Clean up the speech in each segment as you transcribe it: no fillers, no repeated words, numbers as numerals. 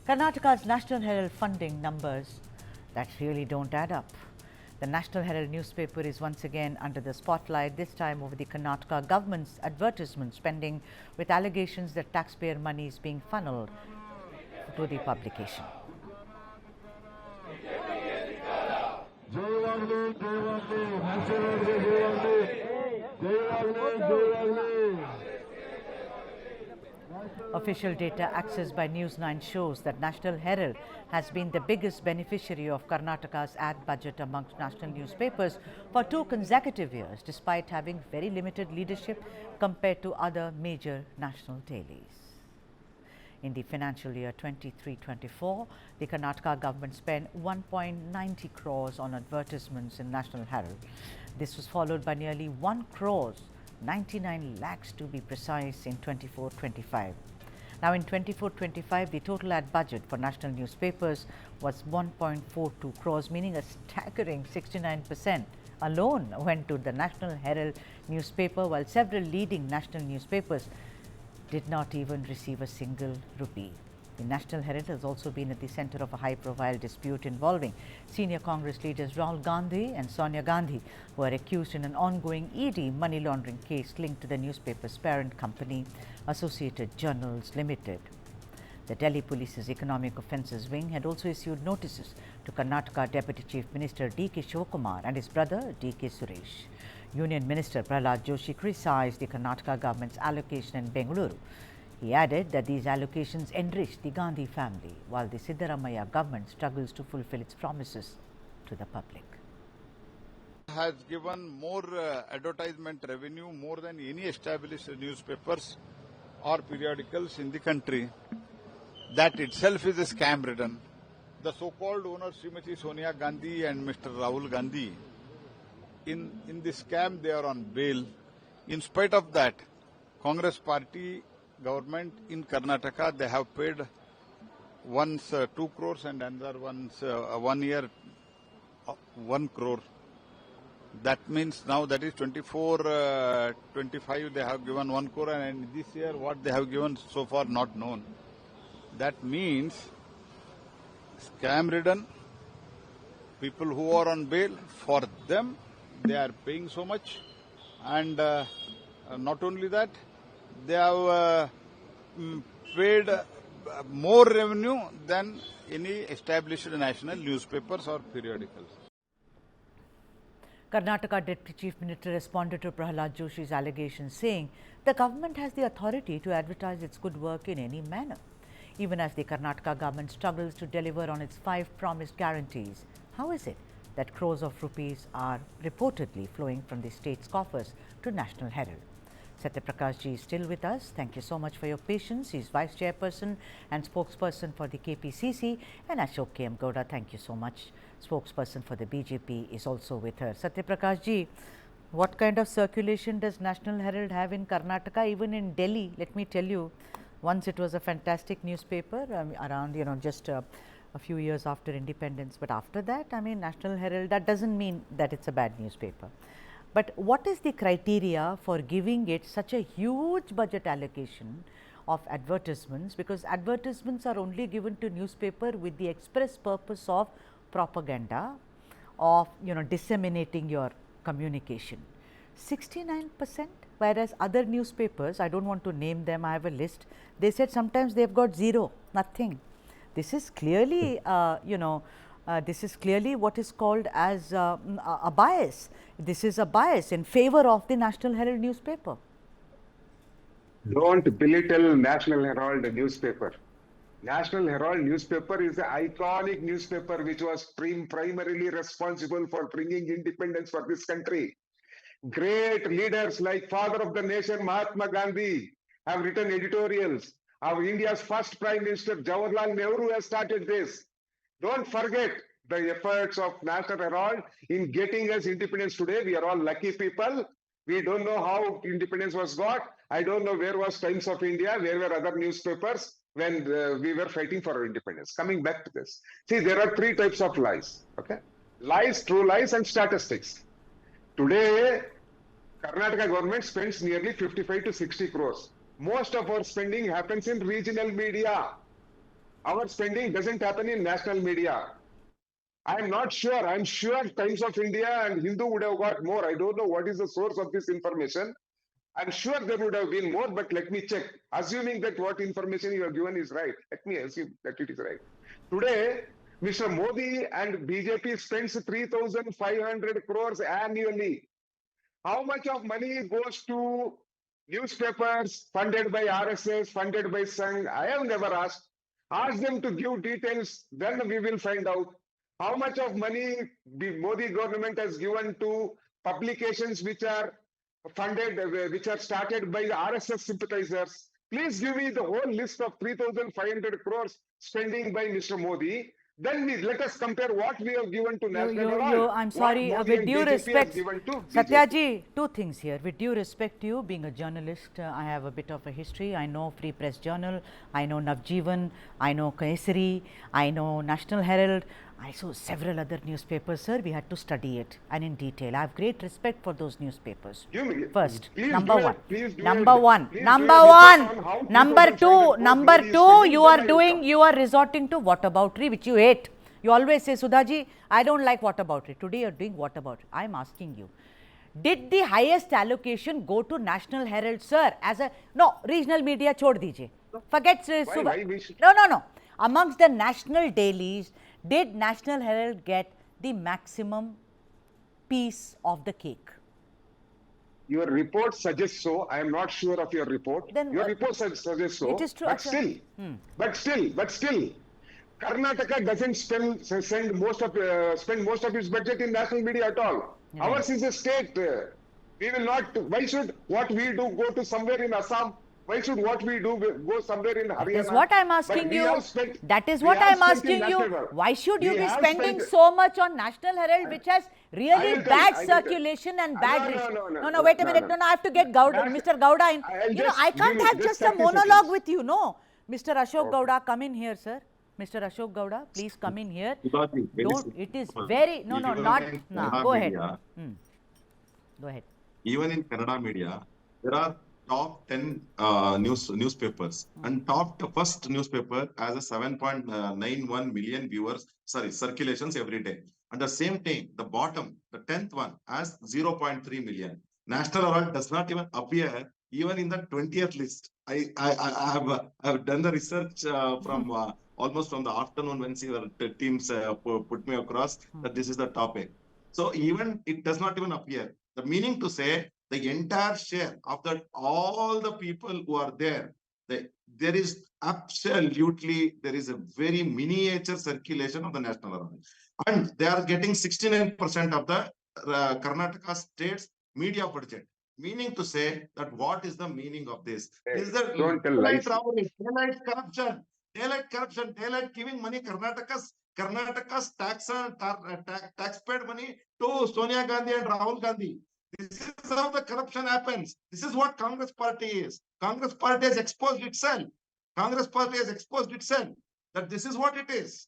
Karnataka's National Herald funding numbers that really don't add up. The National Herald newspaper is once again under the spotlight, this time over the Karnataka government's advertisement spending, with allegations that taxpayer money is being funneled to the publication. Official data accessed by News9 shows that National Herald has been the biggest beneficiary of Karnataka's ad budget amongst national newspapers for 2 consecutive years, despite having very limited leadership compared to other major national dailies. In the financial year 23-24, the Karnataka government spent 1.90 crores on advertisements in National Herald. This was followed by nearly 1 crores, 99 lakhs to be precise, in 24-25. Now in 24-25, the total ad budget for national newspapers was 1.42 crores, meaning a staggering 69% alone went to the National Herald newspaper, while several leading national newspapers did not even receive a single rupee. The National Herald has also been at the center of a high-profile dispute involving senior Congress leaders Rahul Gandhi and Sonia Gandhi, who are accused in an ongoing ED money laundering case linked to the newspaper's parent company, Associated Journals Limited. The Delhi Police's Economic Offences Wing had also issued notices to Karnataka Deputy Chief Minister D.K. Shivakumar and his brother D.K. Suresh. Union Minister Prahlad Joshi criticized the Karnataka government's allocation in Bengaluru. He added that these allocations enrich the Gandhi family, while the Siddaramaiah government struggles to fulfill its promises to the public. Has given more advertisement revenue more than any established newspapers or periodicals in the country. That itself is a scam ridden. The so-called owners, Srimati Sonia Gandhi and Mr. Rahul Gandhi, in this scam they are on bail. In spite of that, Congress party government in Karnataka, they have paid once 2 crores and another once 1 year 1 crore. That means now that is 24-25 they have given 1 crore, and this year what they have given so far not known. That means scam ridden, people who are on bail, for them they are paying so much, and not only that, they have paid more revenue than any established national newspapers or periodicals. Karnataka Deputy Chief Minister responded to Prahlad Joshi's allegations, saying the government has the authority to advertise its good work in any manner. Even as the Karnataka government struggles to deliver on its 5 promised guarantees, how is it that crores of rupees are reportedly flowing from the state's coffers to National Herald? Satyaprakash ji is still with us. Thank you so much for your patience. He is Vice Chairperson and Spokesperson for the KPCC. And Ashok K.M. Gowda, thank you so much. Spokesperson for the BJP is also with her. Satyaprakash ji, what kind of circulation does National Herald have in Karnataka? Even in Delhi, let me tell you, once it was a fantastic newspaper around, just a few years after independence. But after that, National Herald, that doesn't mean that it's a bad newspaper. But what is the criteria for giving it such a huge budget allocation of advertisements? Because advertisements are only given to newspaper with the express purpose of propaganda, of disseminating your communication. 69%, whereas other newspapers, I don't want to name them, I have a list, they said sometimes they've got 0, nothing. This is clearly, this is clearly what is called as a bias. This is a bias in favor of the National Herald newspaper. Don't belittle National Herald newspaper. National Herald newspaper is an iconic newspaper which was primarily responsible for bringing independence for this country. Great leaders like Father of the Nation Mahatma Gandhi have written editorials. Our India's first Prime Minister Jawaharlal Nehru has started this. Don't forget the efforts of National Herald in getting us independence today. We are all lucky people. We don't know how independence was got. I don't know where was Times of India, where were other newspapers when we were fighting for our independence. Coming back to this. See, there are 3 types of lies. Okay, lies, true lies, and statistics. Today, Karnataka government spends nearly 55 to 60 crores. Most of our spending happens in regional media. our spending doesn't happen in national media. I'm not sure. I'm sure Times of India and Hindu would have got more. I don't know what is the source of this information. I'm sure there would have been more, but let me check. Assuming that what information you have given is right, let me assume that it is right. Today, Mr. Modi and BJP spends 3,500 crores annually. How much of money goes to newspapers funded by RSS, funded by Sangh? I have never asked. Ask them to give details, then we will find out. How much of money the Modi government has given to publications which are funded, which are started by the RSS sympathizers? Please give me the whole list of 3,500 crores spending by Mr. Modi. Then let us compare what we have given to National Herald. I'm sorry, with due respect, Satyaji, two things here. With due respect to you, being a journalist, I have a bit of a history. I know Free Press Journal, I know Navjeevan, I know Kesari, I know National Herald. I saw several other newspapers, sir. We had to study it and in detail. I have great respect for those newspapers. First, number one. Number two, you are resorting to whataboutery, which you hate. You always say, Sudhaji, I don't like whataboutery. Today you are doing whataboutery. I am asking you, did the highest allocation go to National Herald, sir? Regional media, chhod dijiye. Forget No. Amongst the national dailies, did National Herald get the maximum piece of the cake? Your report suggests so. I am not sure of your report. Then your report suggests so. It is true. But still, Karnataka doesn't spend most of its budget in national media at all. Right. Ours is a state. We will not. Why should what we do go to somewhere in Assam? Why should what we do go somewhere in Haryana? That is what I am asking you. That is what I am asking you. Why should you be spending so much on National Herald, which has really bad circulation and bad reach? No, wait a minute. No, I have to get Mr. Gowda in. I can't have just a monologue with you. No, Mr. Ashok Gowda, come in here, sir. Mr. Ashok Gowda, please come in here. It is very go ahead. Go ahead. Even in Kannada media, there are top 10 newspapers, and first newspaper has a 7.91 million circulations every day. And the same thing, the bottom, the 10th one has 0.3 million. National Herald does not even appear even in the 20th list. I have done the research from almost from the afternoon when your teams put me across that this is the topic. So even it does not even appear. The meaning to say, the entire share of that, all the people who are there, there is a very miniature circulation of the National Herald. And they are getting 69% of the Karnataka state's media budget. Meaning to say that what is the meaning of this? Is that daylight robbery, daylight corruption, daylight giving money, Karnataka's taxpayer money to Sonia Gandhi and Rahul Gandhi. This is how the corruption happens. This is what Congress party is. Congress party has exposed itself. That this is what it is.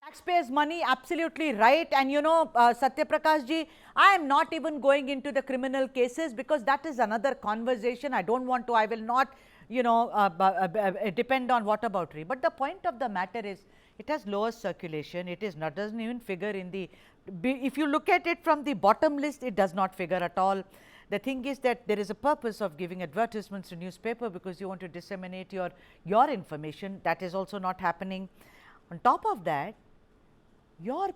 Taxpayers' money, absolutely right. And Satya Prakash ji, I am not even going into the criminal cases because that is another conversation. I don't want to, I will not, depend on whataboutery. But the point of the matter is, it has lower circulation. It is not, doesn't even figure in the, if you look at it from the bottom list, it does not figure at all. The thing is that there is a purpose of giving advertisements to newspaper because you want to disseminate your information. That is also not happening. On top of that, your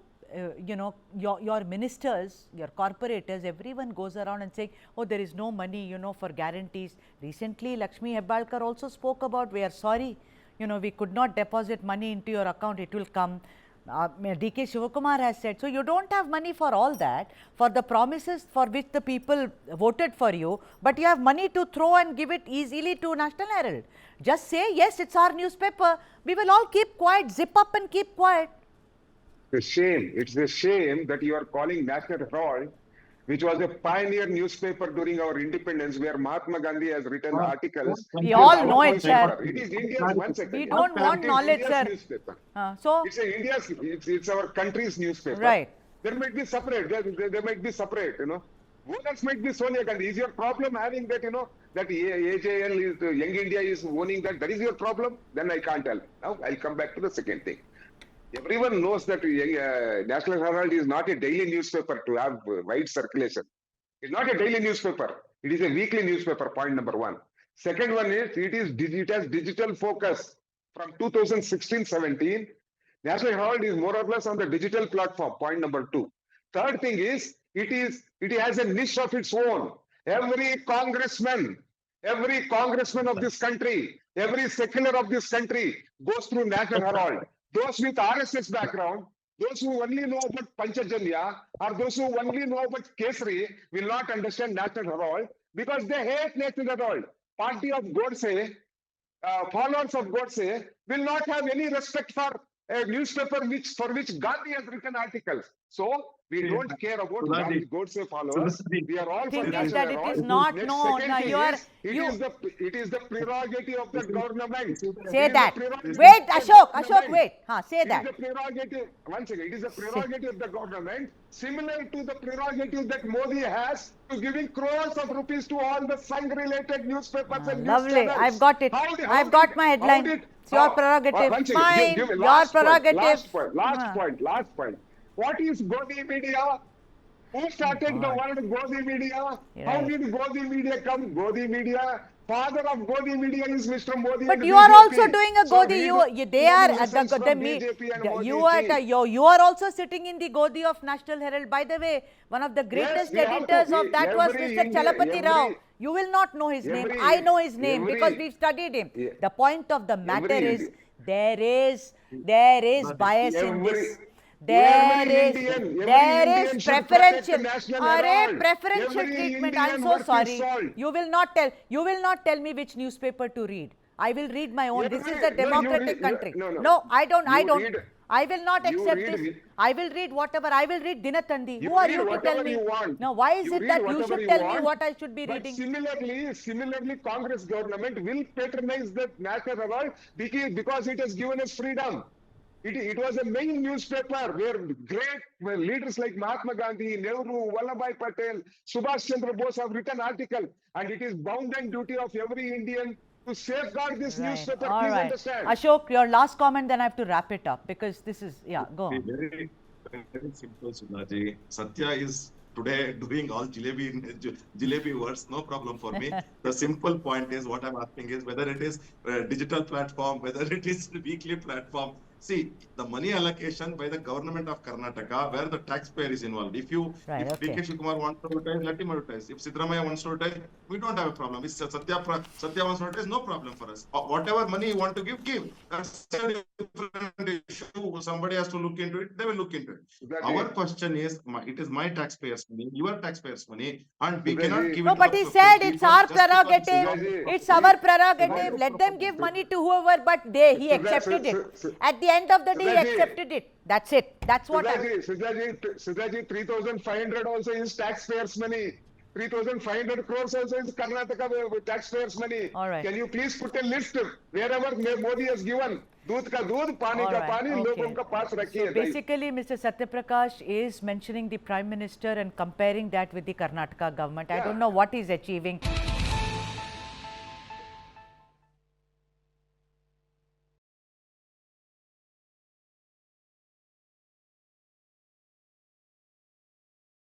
ministers, your corporators, everyone goes around and saying, oh, there is no money, for guarantees. Recently, Lakshmi Hebbalkar also spoke about, we are sorry, we could not deposit money into your account, it will come. DK Shivakumar has said, so you don't have money for all that, for the promises for which the people voted for you, but you have money to throw and give it easily to National Herald. Just say, yes, it's our newspaper. We will all keep quiet, zip up and keep quiet. It's a shame that you are calling National Herald, which was a pioneer newspaper during our independence, where Mahatma Gandhi has written articles. We all know it, sir. It is India's, one second. We don't want knowledge, sir. So it's our country's newspaper. Right. There might be separate, Owners might be Sonia Gandhi. Is your problem having that, that AJL is, Young India is owning that? That is your problem? Then I can't tell. Now I'll come back to the second thing. Everyone knows that National Herald is not a daily newspaper to have wide circulation. It's not a daily newspaper. It is a weekly newspaper, point number one. Second one is, it has digital focus. From 2016-17, National Herald is more or less on the digital platform, point number two. Third thing is, it has a niche of its own. Every congressman of this country, every secular of this country goes through National Herald. Those with RSS background, those who only know about Panchajanya, or those who only know about Kesari will not understand National Herald because they hate National Herald. Party of Godse, followers of Godse will not have any respect for a newspaper for which Gandhi has written articles. So we don't care about Godse followers. We are all for Thing is National that it Herald. is not, Next, no, second no, thing you are, is, it is the prerogative of the government. say It is that. the prerogative Wait, of the Ashok, government. wait. Say It that. is a prerogative. One second. It is a prerogative of the government, similar to the prerogative that Modi has to giving crores of rupees to all the Sangh-related newspapers and news Lovely. channels. I've got it. I've got my headline. It's your prerogative. One second. Fine. Give me Your last point, prerogative. Last point. What is Godi media? Who started the word Godi media? How Right. did Godi media come? Godi media. Father of Godi media is Mr. Modi. But and you are BJP. also doing a So Godi. read They are the at the, lessons from me. BJP and Modi You are also sitting in the Godi of National Herald. By the way, one of the greatest we have to. editors of that was Every Mr. India- Chalapati Rao. every- You will not know his name. every- I know his name because every- we've studied him. Yeah. The point of the matter Every is India- there is bias in Every- this. every Indian There is should preferential. protect National Arey, Herald. preferential Every treatment. Indian I'm so worth his sorry. salt. You will not tell me which newspaper to read. I will read my own. This is a No, you democratic read- country. no. No, I don't. You read- I will not you accept read this. with- I will read whatever. I will read Dinatandi. You Who are read you to whatever tell me? you want. No, why is You it read that you whatever should you tell me want, what I should be But reading? similarly, Congress government will patronize the National Herald because it has given us freedom. It was a main newspaper where great leaders like Mahatma Gandhi, Nehru, Vallabhbhai Patel, Subhash Chandra Bose have written articles, and it is bound and duty of every Indian to safeguard this newspaper. All Please right. understand. Ashok, your last comment, then I have to wrap it up because this is, go on. Very, very simple, Sudhaji. Satya is today doing all jalebi words, no problem for me. The simple point is what I'm asking is whether it is a digital platform, whether it is weekly platform. See, the money allocation by the government of Karnataka, where the taxpayer is involved. If DK Shivakumar wants to advertise, let him advertise. If Siddaramaiah wants to advertise, we don't have a problem. If Satya wants to advertise, no problem for us. Whatever money you want to give. That's a different issue. Somebody has to look into it. They will look into it. Exactly. Our question is, it is my taxpayers' money, your taxpayers' money, and we Exactly. cannot give it No, to but the he said people it's our just because prerogative. It's our prerogative. Let them give money to whoever, but he accepted it. At the end of the day, he accepted it. That's it. That's what Sudhaji, 3,500 also is taxpayers' money. 3,500 crores also is Karnataka taxpayers' money. All right. Can you please put a list wherever Modi has given? दूध का दूध, पानी का पानी, लोगों का पास रखिए. Basically, Mr. Satyaprakash is mentioning the Prime Minister and comparing that with the Karnataka government. I don't know what he's achieving.